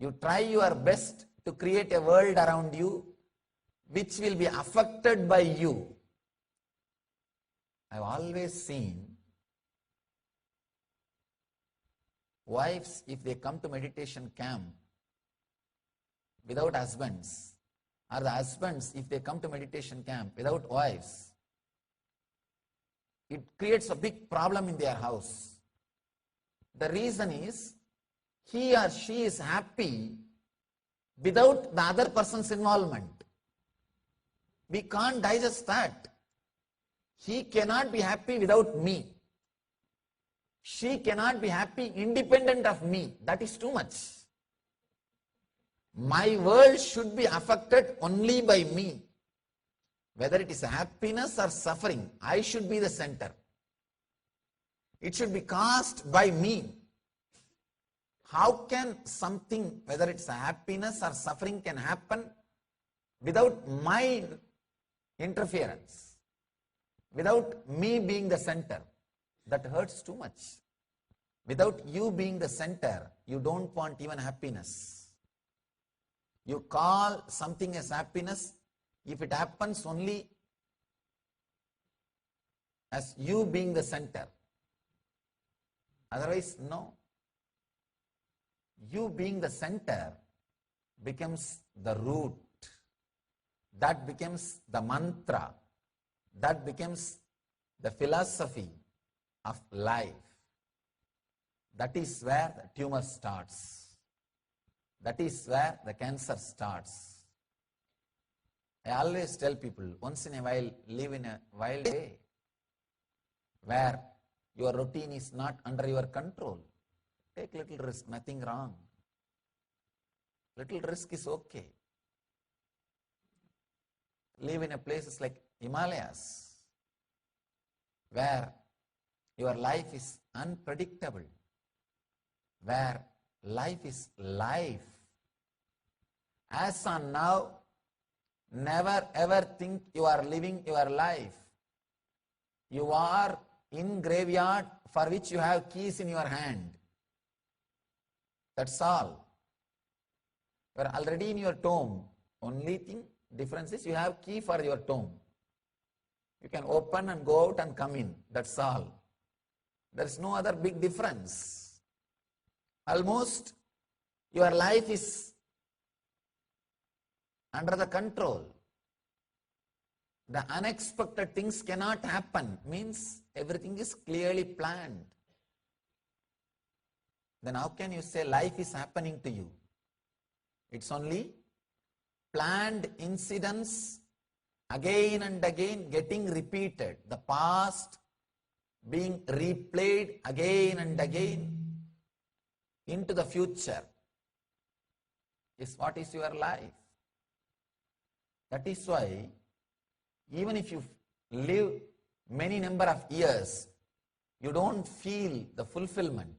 You try your best to create a world around you which will be affected by you. I've always seen wives, if they come to meditation camp without husbands, or the husbands, if they come to meditation camp without wives, it creates a big problem in their house. The reason is, he or she is happy without the other person's involvement. We can't digest that. He cannot be happy without me. She cannot be happy independent of me. That is too much. My world should be affected only by me. Whether it is happiness or suffering, I should be the center. It should be caused by me. How can something, whether it's happiness or suffering, can happen without my interference, without me being the center? That hurts too much. Without you being the center, you don't want even happiness. You call something as happiness if it happens only as you being the center. Otherwise, no. You being the center becomes the root. That becomes the mantra. That becomes the philosophy of life. That is where the tumor starts. That is where the cancer starts. I always tell people, once in a while, live in a wild way where your routine is not under your control. Take little risk, nothing wrong. Little risk is okay. Live in a places like Himalayas where your life is unpredictable, where life is life. As on now, never ever think you are living your life. You are in graveyard for which you have keys in your hand. That's all. You are already in your tomb. Only thing difference is you have key for your tomb. You can open and go out and come in. That's all. There is no other big difference. Almost your life is under the control. The unexpected things cannot happen, means everything is clearly planned. Then how can you say life is happening to you? It's only planned incidents again and again getting repeated. The past being replayed again and again into the future is what is your life. That is why even if you live many number of years, you don't feel the fulfillment.